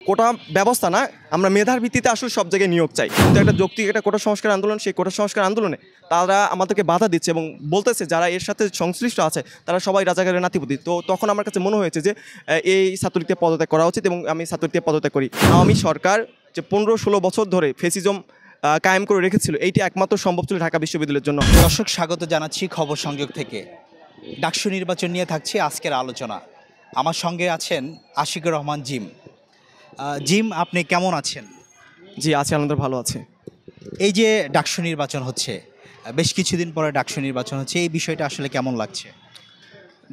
কোটা ব্যবস্থা না, আমরা মেধার ভিত্তিতে আসলে সব জায়গায় নিয়োগ চাই। কিন্তু একটা যৌক্তিক একটা কোটা সংস্কার আন্দোলন, সেই কোটা সংস্কার আন্দোলনে তারা আমাদেরকে বাধা দিচ্ছে এবং বলতেছে যারা এর সাথে সংশ্লিষ্ট আছে তারা সবাই রাজাকারের নাতিপুতি। তো তখন আমার কাছে মনে হয়েছে যে এই ছাত্রলীগকে পদত্যাগ করা উচিত এবং আমি ছাত্রলীগকে পদত্যাগ করি। আওয়ামী সরকার যে 15-16 বছর ধরে ফেসিজম কায়েম করে রেখেছিল, এইটি একমাত্র সম্ভব ছিল ঢাকা বিশ্ববিদ্যালয়ের জন্য। দর্শক, স্বাগত জানাচ্ছি খবর সংযোগ থেকে। ডাকসু নির্বাচন নিয়ে থাকছে আজকের আলোচনা। আমার সঙ্গে আছেন আশিকুর রহমান জিম। জিম, আপনি কেমন আছেন? জি আছি, আনন্দ ভালো আছে। এই যে ডাকসু নির্বাচন হচ্ছে, বেশ কিছুদিন পরে ডাকসু নির্বাচন হচ্ছে, এই বিষয়টা আসলে কেমন লাগছে?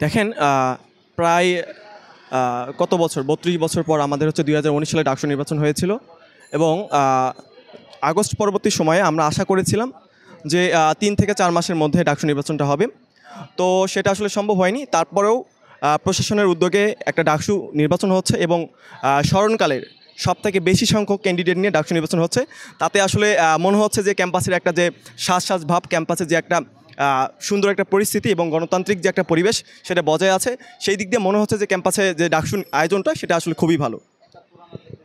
দেখেন, প্রায় কত বছর, 32 বছর পর আমাদের হচ্ছে 2019 সালে ডাকসু নির্বাচন হয়েছিল এবং আগস্ট পরবর্তী সময়ে আমরা আশা করেছিলাম যে 3 থেকে 4 মাসের মধ্যে ডাকসু নির্বাচনটা হবে। তো সেটা আসলে সম্ভব হয়নি। তারপরেও প্রশাসনের উদ্যোগে একটা ডাকসু নির্বাচন হচ্ছে এবং স্মরণকালের সবথেকে বেশি সংখ্যক ক্যান্ডিডেট নিয়ে ডাকসু নির্বাচন হচ্ছে। তাতে আসলে মনে হচ্ছে যে ক্যাম্পাসের একটা যে শ্বাস ভাব, ক্যাম্পাসে যে একটা সুন্দর একটা পরিস্থিতি এবং গণতান্ত্রিক যে একটা পরিবেশ সেটা বজায় আছে। সেই দিক দিয়ে মনে হচ্ছে যে ক্যাম্পাসে যে ডাকসু আয়োজনটা সেটা আসলে খুবই ভালো।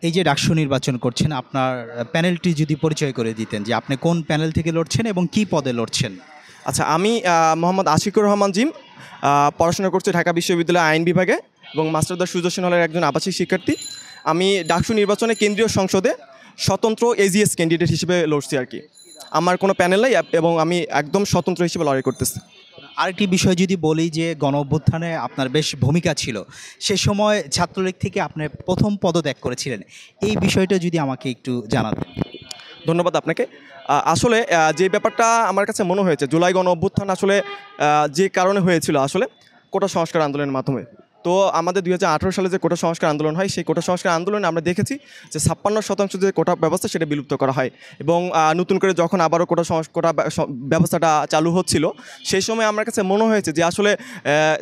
এই যে ডাকসু নির্বাচন করছেন, আপনার প্যানেলটি যদি পরিচয় করে দিতেন যে আপনি কোন প্যানেল থেকে লড়ছেন এবং কি পদে লড়ছেন। আচ্ছা, আমি মোহাম্মদ আশিকুর রহমান জিম, পড়াশোনা করছি ঢাকা বিশ্ববিদ্যালয় আইন বিভাগে এবং মাস্টারদা সুদর্শন হলের একজন আবাসিক শিক্ষার্থী। আমি ডাকসু নির্বাচনে কেন্দ্রীয় সংসদে স্বতন্ত্র এজিএস ক্যান্ডিডেট হিসেবে লড়ছি আর কি। আমার কোনো প্যানেল নাই এবং আমি একদম স্বতন্ত্র হিসেবে লড়াই করতেছি। আরেকটি বিষয় যদি বলি যে গণ অভ্যুত্থানে আপনার বেশ ভূমিকা ছিল, সে সময় ছাত্রলীগ থেকে আপনি প্রথম পদত্যাগ করেছিলেন, এই বিষয়টা যদি আমাকে একটু জানাতেন। ধন্যবাদ আপনাকে। আসলে যে ব্যাপারটা আমার কাছে মনে হয়েছে, জুলাই গণ অভ্যুত্থান আসলে যে কারণে হয়েছিল আসলে কোটা সংস্কার আন্দোলনের মাধ্যমে। তো আমাদের 2018 সালে যে কোটা সংস্কার আন্দোলন হয়, সেই কোটা সংস্কার আন্দোলনে আমরা দেখেছি যে 56% যে কোটা ব্যবস্থা সেটা বিলুপ্ত করা হয় এবং নতুন করে যখন আবারও কোটা ব্যবস্থাটা চালু হচ্ছিল, সেই সময় আমার কাছে মনে হয়েছে যে আসলে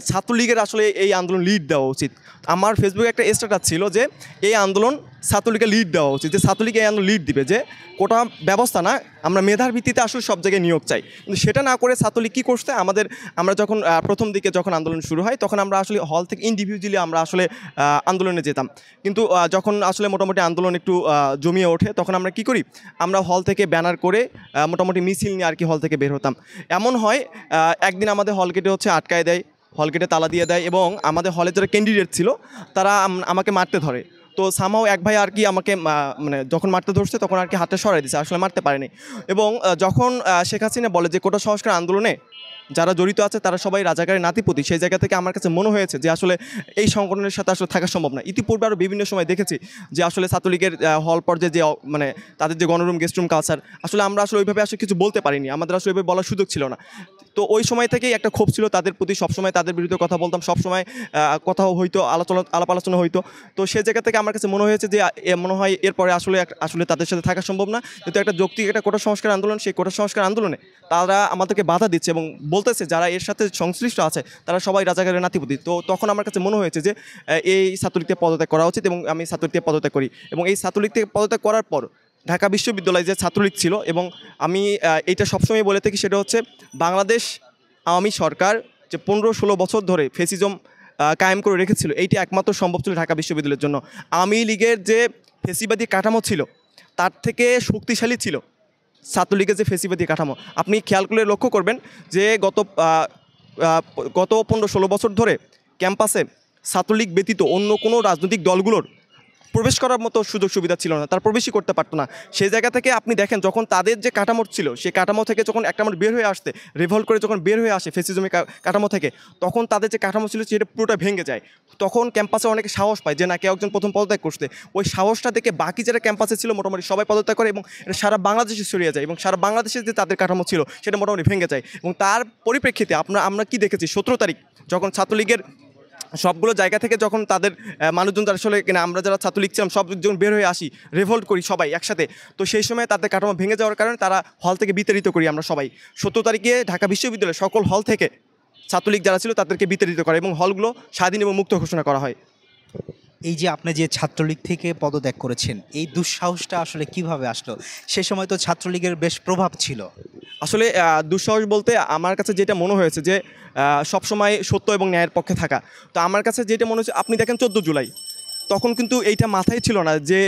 ছাত্রলীগের আসলে এই আন্দোলন লিড দেওয়া উচিত। আমার ফেসবুকে একটা স্ট্যাটাস ছিল যে এই আন্দোলন ছাত্রলীগকে লিড দেওয়া উচিত, যে ছাত্রলীগ এই আন্দোলন লিড দিবে, যে কোটা ব্যবস্থা না, আমরা মেধার ভিত্তিতে আসলে সব জায়গায় নিয়োগ চাই। কিন্তু সেটা না করে ছাত্রলীগ কী করছে, আমরা যখন প্রথম দিকে যখন আন্দোলন শুরু হয় তখন আমরা আসলে হল থেকে ইন্ডিভিজুয়ালি আমরা আসলে আন্দোলনে যেতাম। কিন্তু যখন আসলে মোটামুটি আন্দোলন একটু জমিয়ে ওঠে তখন আমরা কি করি, আমরা হল থেকে ব্যানার করে মোটামুটি মিছিল নিয়ে আর কি হল থেকে বের হতাম। এমন হয় একদিন আমাদের হল গেটে হচ্ছে আটকায় দেয়, হল গেটে তালা দিয়ে দেয় এবং আমাদের হলে যারা ক্যান্ডিডেট ছিল তারা আমাকে মারতে ধরে। তো সামহাও এক ভাই আর কি আমাকে মানে যখন মারতে ধরছে তখন আর কি হাতে সরাই দিচ্ছে, আসলে মারতে পারেনি। এবং যখন শেখ হাসিনা বলে যে কোটা সংস্কার আন্দোলনে যারা জড়িত আছে তারা সবাই রাজাকারের নাতিপুতি, সেই জায়গা থেকে আমার কাছে মনে হয়েছে যে আসলে এই সংগঠনের সাথে আসলে থাকা সম্ভব না। ইতিপূর্বে আরও বিভিন্ন সময় দেখেছি যে আসলে ছাত্রলীগের হল পর্যায়ে যে মানে তাদের যে গণরুম গেস্ট রুম কালচার, আসলে আমরা আসলে ওইভাবে আসলে কিছু বলতে পারিনি, আমাদের আসলে ওইভাবে বলার সুযোগ ছিল না। তো ওই সময় থেকেই একটা ক্ষোভ ছিল তাদের প্রতি, সবসময় তাদের বিরুদ্ধে কথা বলতাম, সবসময় কথাও হইতো, আলাপ আলোচনা হইতো। তো সেই জায়গা থেকে আমার কাছে মনে হয়েছে যে মনে হয় এরপরে আসলে তাদের সাথে থাকা সম্ভব না। কিন্তু একটা যৌক্তিক একটা কোটা সংস্কার আন্দোলন, সেই কোটা সংস্কার আন্দোলনে তারা আমাদেরকে বাধা দিচ্ছে এবং বলতেছে যারা এর সাথে সংশ্লিষ্ট আছে তারা সবাই রাজাকারের নাতিপুতি। তো তখন আমার কাছে মনে হয়েছে যে এই ছাত্রলীগকে পদত্যাগ করা উচিত এবং আমি ছাত্রলীগকে পদত্যাগ করি। এবং এই ছাত্রলীগ থেকে পদত্যাগ করার পর ঢাকা বিশ্ববিদ্যালয়ে যে ছাত্রলীগ ছিল, এবং আমি এইটা সবসময় বলে থাকি, সেটা হচ্ছে বাংলাদেশ আওয়ামী সরকার যে 15-16 বছর ধরে ফেসিজম কায়েম করে রেখেছিল, এইটি একমাত্র সম্ভব ছিল ঢাকা বিশ্ববিদ্যালয়ের জন্য। আওয়ামী লীগের যে ফেসিবাদী কাঠামো ছিল তার থেকে শক্তিশালী ছিল ছাত্রলীগের যে ফেসিবাদী কাঠামো। আপনি খেয়াল করে লক্ষ্য করবেন যে গত 15-16 বছর ধরে ক্যাম্পাসে ছাত্রলীগ ব্যতীত অন্য কোনো রাজনৈতিক দলগুলোর প্রবেশ করার মতো সুযোগ সুবিধা ছিল না, তারা প্রবেশই করতে পারতো না। সেই জায়গা থেকে আপনি দেখেন যখন তাদের যে কাঠামো ছিল সেই কাঠামো থেকে যখন একটা মানুষ বের হয়ে আসতে রিভল্ট করে যখন বের হয়ে আসে ফেসিজমের কাঠামো থেকে, তখন তাদের যে কাঠামো ছিল সেটা পুরোটা ভেঙে যায়। তখন ক্যাম্পাসে অনেকে সাহস পায় যে না, কেউ একজন প্রথম পদত্যাগ করতে, ওই সাহসটা থেকে বাকি যারা ক্যাম্পাসে ছিল মোটামুটি সবাই পদত্যাগ করে এবং এটা সারা বাংলাদেশে ছড়িয়ে যায় এবং সারা বাংলাদেশে যে তাদের কাঠামো ছিল সেটা মোটামুটি ভেঙে যায়। এবং তার পরিপ্রেক্ষিতে আমরা কি দেখেছি, 17 তারিখ যখন ছাত্রলীগের সবগুলো জায়গা থেকে যখন তাদের মানুষজন যারা আসলে কিনা আমরা যারা ছাত্রলীগ ছিলাম সবজন বের হয়ে আসি, রেভল্ট করি সবাই একসাথে, তো সেই সময় তাদের কাঠামো ভেঙে যাওয়ার কারণে তারা হল থেকে বিতাড়িত করি আমরা সবাই। 17 তারিখে ঢাকা বিশ্ববিদ্যালয়ের সকল হল থেকে ছাত্রলীগ যারা ছিল তাদেরকে বিতাড়িত করে এবং হলগুলো স্বাধীন এবং মুক্ত ঘোষণা করা হয়। এই যে আপনি যে ছাত্রলীগ থেকে পদত্যাগ করেছেন, এই দুঃসাহসটা আসলে কিভাবে আসলো? সে সময় তো ছাত্রলীগের বেশ প্রভাব ছিল। আসলে দুঃসাহস বলতে আমার কাছে যেটা মনে হয়েছে যে সবসময় সত্য এবং ন্যায়ের পক্ষে থাকা। তো আমার কাছে যেটা মনে হচ্ছে, আপনি দেখেন 14 জুলাই তখন কিন্তু এইটা মাথায় ছিল না যে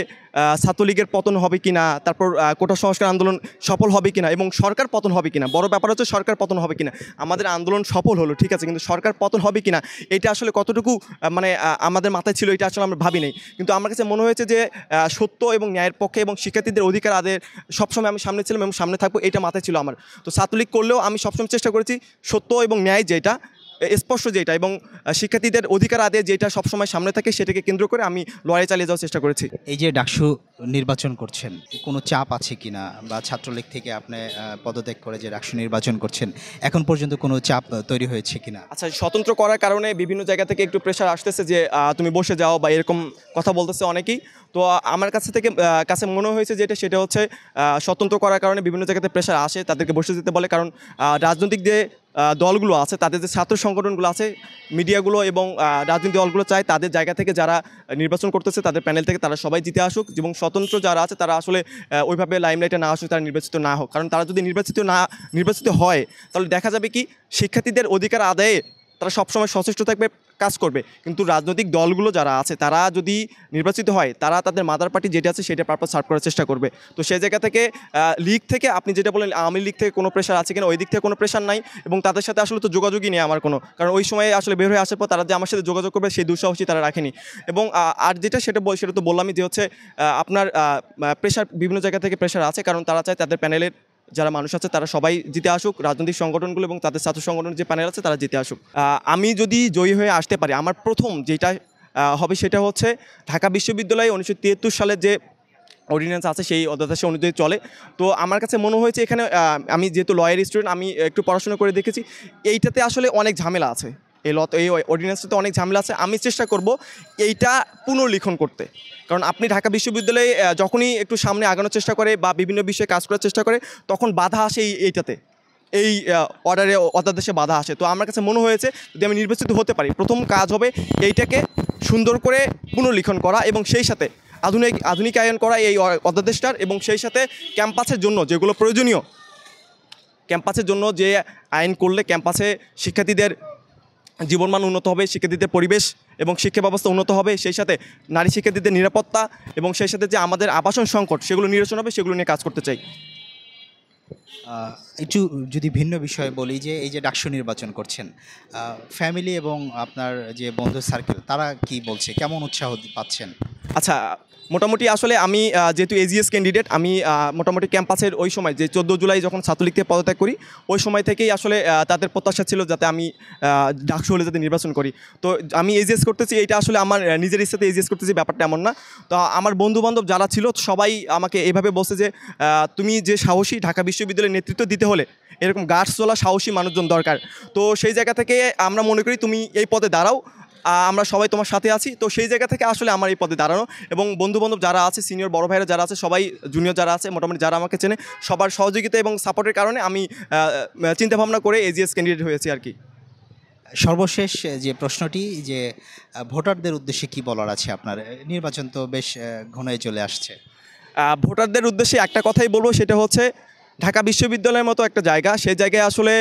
ছাত্রলীগের পতন হবে কিনা, তারপর কোটা সংস্কার আন্দোলন সফল হবে কিনা এবং সরকার পতন হবে কিনা। বড় ব্যাপার হচ্ছে সরকার পতন হবে কিনা। আমাদের আন্দোলন সফল হলো, ঠিক আছে, কিন্তু সরকার পতন হবে কিনা এটা আসলে কতটুকু মানে আমাদের মাথায় ছিল এটা আসলে আমরা ভাবি নাই। কিন্তু আমার কাছে মনে হয়েছে যে সত্য এবং ন্যায়ের পক্ষে এবং শিক্ষার্থীদের অধিকার আদায়ের সবসময় আমি সামনে ছিলাম এবং সামনে থাকবো, এটা মাথায় ছিল আমার। তো ছাত্রলীগ করলেও আমি সবসময় চেষ্টা করেছি সত্য এবং ন্যায় যেটা স্পষ্ট যেটা এবং শিক্ষার্থীদের অধিকার আদায় যেটা সবসময় সামনে থাকে সেটাকে কেন্দ্র করে আমি লড়াই চালিয়ে যাওয়ার চেষ্টা করেছি। এই যে ডাকসু নির্বাচন করছেন, কোনো চাপ আছে কিনা, বা ছাত্রলীগ থেকে আপনি পদত্যাগ করে যে ডাকসু নির্বাচন করছেন, এখন পর্যন্ত কোনো চাপ তৈরি হয়েছে কিনা? আচ্ছা, স্বতন্ত্র করার কারণে বিভিন্ন জায়গা থেকে একটু প্রেশার আসতেছে যে তুমি বসে যাও বা এরকম কথা বলতেছে অনেকেই। তো আমার কাছে মনে হয়েছে যেটা সেটা হচ্ছে স্বতন্ত্র করার কারণে বিভিন্ন জায়গাতে প্রেশার আসে, তাদেরকে বসে যেতে বলে। কারণ রাজনৈতিক যে দলগুলো আছে, তাদের যে ছাত্র সংগঠনগুলো আছে, মিডিয়াগুলো এবং রাজনৈতিক দলগুলো চায় তাদের জায়গা থেকে যারা নির্বাচন করতেছে তাদের প্যানেল থেকে তারা সবাই জিতে আসুক এবং স্বতন্ত্র যারা আছে তারা আসলে ওইভাবে লাইমলাইটে না আসুক, তারা নির্বাচিত না হোক। কারণ তারা যদি নির্বাচিত হয় তাহলে দেখা যাবে কি শিক্ষার্থীদের অধিকার আদায়ে তারা সবসময় সচেষ্ট থাকবে, কাজ করবে। কিন্তু রাজনৈতিক দলগুলো যারা আছে তারা যদি নির্বাচিত হয় তারা তাদের মাদার পার্টি যেটা আছে সেটা পারপাস সার্ভ করার চেষ্টা করবে। তো সেই জায়গা থেকে লীগ থেকে আপনি যেটা বলেন আওয়ামী লীগ থেকে কোনো প্রেশার আছে কিনা, ওই দিক থেকে কোনো প্রেশার নাই এবং তাদের সাথে আসলে তো যোগাযোগই নেই আমার কোনো। কারণ ওই সময় আসলে বের হয়ে আসার পর তারা যে আমার সাথে যোগাযোগ করবে সেই দুঃসাহসী তারা রাখেনি। এবং আর যেটা সেটা তো বললামই যে হচ্ছে আপনার প্রেশার বিভিন্ন জায়গা থেকে প্রেশার আছে, কারণ তারা চায় তাদের প্যানেলের যারা মানুষ আছে তারা সবাই জিতে আসুক, রাজনৈতিক সংগঠনগুলো এবং তাদের ছাত্র সংগঠনের যে প্যানেল আছে তারা জিতে আসুক। আমি যদি জয়ী হয়ে আসতে পারি, আমার প্রথম যেটা হবে সেটা হচ্ছে ঢাকা বিশ্ববিদ্যালয়ে 1973 সালের যে অর্ডিন্যান্স আছে সেই অধ্যাদেশ অনুযায়ী চলে। তো আমার কাছে মনে হয়েছে এখানে আমি যেহেতু লয়ার স্টুডেন্ট, আমি একটু পড়াশোনা করে দেখেছি এইটাতে আসলে অনেক ঝামেলা আছে, এই অর্ডিন্যান্সটাতে অনেক ঝামেলা আছে। আমি চেষ্টা করব এইটা পুনর্লিখন করতে। কারণ আপনি ঢাকা বিশ্ববিদ্যালয়ে যখনই একটু সামনে আগানোর চেষ্টা করে বা বিভিন্ন বিষয়ে কাজ করার চেষ্টা করে তখন বাধা আসে এইটাতে, এই অধ্যাদেশে বাধা আসে। তো আমার কাছে মনে হয়েছে যদি আমি নির্বাচিত হতে পারি প্রথম কাজ হবে এইটাকে সুন্দর করে পুনর্লিখন করা এবং সেই সাথে আধুনিকায়ন করা এই অধ্যাদেশটার, এবং সেই সাথে ক্যাম্পাসের জন্য যেগুলো প্রয়োজনীয়, ক্যাম্পাসের জন্য যে আইন করলে ক্যাম্পাসে শিক্ষার্থীদের জীবনমান উন্নত হবে, শিক্ষার্থীদের পরিবেশ এবং শিক্ষা ব্যবস্থা উন্নত হবে, সেই সাথে নারী শিক্ষার্থীদের নিরাপত্তা এবং সেই সাথে যে আমাদের আবাসন সংকট সেগুলো নিরসন হবে, সেগুলো নিয়ে কাজ করতে চাই। একটু যদি ভিন্ন বিষয়ে বলি যে এই যে ডাকসু নির্বাচন করছেন, ফ্যামিলি এবং আপনার যে বন্ধু সার্কেল তারা কি বলছে, কেমন উৎসাহ পাচ্ছেন? আচ্ছা, মোটামুটি আসলে আমি যেহেতু এজিএস ক্যান্ডিডেট, আমি মোটামুটি ক্যাম্পাসের ওই সময় যে 14 জুলাই যখন ছাত্রলীগ থেকে পদত্যাগ করি ওই সময় থেকেই আসলে তাদের প্রত্যাশা ছিল যাতে আমি ডাকসু হলে যাতে নির্বাচন করি। তো আমি এজিএস করতেছি, এইটা আসলে আমার নিজের ইচ্ছাতে এজিএস করতেছি, ব্যাপারটা এমন না। তো আমার বন্ধুবান্ধব যারা ছিল সবাই আমাকে এভাবে বলছে যে তুমি যে সাহসী, ঢাকা বিশ্ববিদ্যালয়ের নেতৃত্ব দিতে হলে এরকম গাছ চলা সাহসী মানুষজন দরকার। তো সেই জায়গা থেকে আমরা মনে করি তুমি এই পদে দাঁড়াও, আমরা সবাই তোমার সাথে আছি। তো সেই জায়গা থেকে আসলে আমার এই পদে দাঁড়ানো এবং বন্ধুবান্ধব যারা আছে, সিনিয়র বড় ভাইরা যারা আছে, সবাই জুনিয়র যারা আছে, মোটামুটি যারা আমাকে চেনে, সবার সহযোগিতা এবং সাপোর্টের কারণে আমি চিন্তাভাবনা করে এজিএস ক্যান্ডিডেট হয়েছি আর কি। সর্বশেষ যে প্রশ্নটি, যে ভোটারদের উদ্দেশ্যে কি বলার আছে আপনার? নির্বাচন তো বেশ ঘনিয়ে চলে আসছে। ভোটারদের উদ্দেশ্যে একটা কথাই বলবো, সেটা হচ্ছে ঢাকা বিশ্ববিদ্যালয়ের মতো একটা জায়গা, সেই জায়গায় আসলে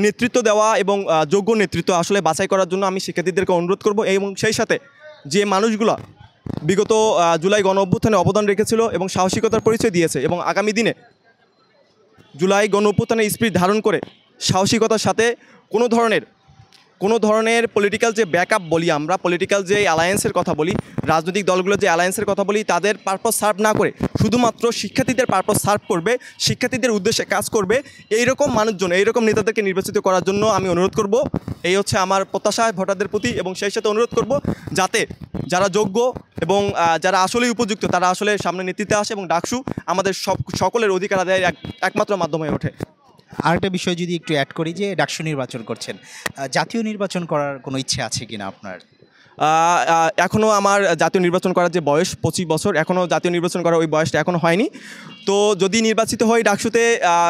নেতৃত্ব দেওয়া এবং যোগ্য নেতৃত্ব আসলে বাছাই করার জন্য আমি শিক্ষার্থীদেরকে অনুরোধ করব। এবং সেই সাথে যে মানুষগুলো বিগত জুলাই গণ অভ্যুত্থানে অবদান রেখেছিল এবং সাহসিকতার পরিচয় দিয়েছে এবং আগামী দিনে জুলাই গণ অভ্যুত্থানের স্পিরিট ধারণ করে সাহসিকতার সাথে কোনো ধরনের পলিটিক্যাল যে ব্যাকআপ বলি, আমরা পলিটিক্যাল যে অ্যালায়েন্সের কথা বলি, রাজনৈতিক দলগুলো যে অ্যালায়েন্সের কথা বলি, তাদের পারপাস সার্ভ না করে শুধুমাত্র শিক্ষার্থীদের পারপাস সার্ভ করবে, শিক্ষার্থীদের উদ্দেশ্যে কাজ করবে, এইরকম মানুষজন, এইরকম নেতাদেরকে নির্বাচিত করার জন্য আমি অনুরোধ করব। এই হচ্ছে আমার প্রত্যাশা ভোটারদের প্রতি। এবং সেই সাথে অনুরোধ করব যাতে যারা যোগ্য এবং যারা আসলেই উপযুক্ত তারা আসলে সামনে নেতৃত্বে আসে এবং ডাকসু আমাদের সকলের অধিকার আদায়ের একমাত্র মাধ্যম হয়ে ওঠে। আরেকটা বিষয় যদি একটু অ্যাড করি, যে ডাকসু নির্বাচন করছেন, জাতীয় নির্বাচন করার কোনো ইচ্ছে আছে কিনা আপনার? এখনও আমার জাতীয় নির্বাচন করার যে বয়স 25 বছর, এখনও জাতীয় নির্বাচন করার ওই বয়সটা এখনও হয়নি। তো যদি নির্বাচিত হই ডাকসুতে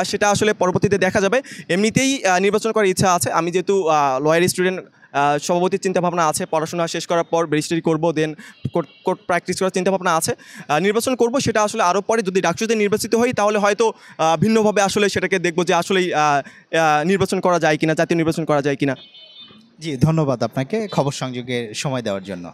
সেটা আসলে পরবর্তীতে দেখা যাবে। এমনিতেই নির্বাচন করার ইচ্ছা আছে। আমি যেহেতু লয়ার স্টুডেন্ট, সভাপতির চিন্তাভাবনা আছে, পড়াশোনা শেষ করার পর ব্যারিস্টারি করব, দেন কোর্ট প্র্যাকটিস করার চিন্তাভাবনা আছে। নির্বাচন করব সেটা আসলে আরও পরে। যদি ডাকসুতে নির্বাচিত হই তাহলে হয়তো ভিন্নভাবে আসলে সেটাকে দেখব যে আসলেই নির্বাচন করা যায় কিনা, জাতীয় নির্বাচন করা যায় কিনা। জি, ধন্যবাদ আপনাকে খবর সংযোগের সময় দেওয়ার জন্য।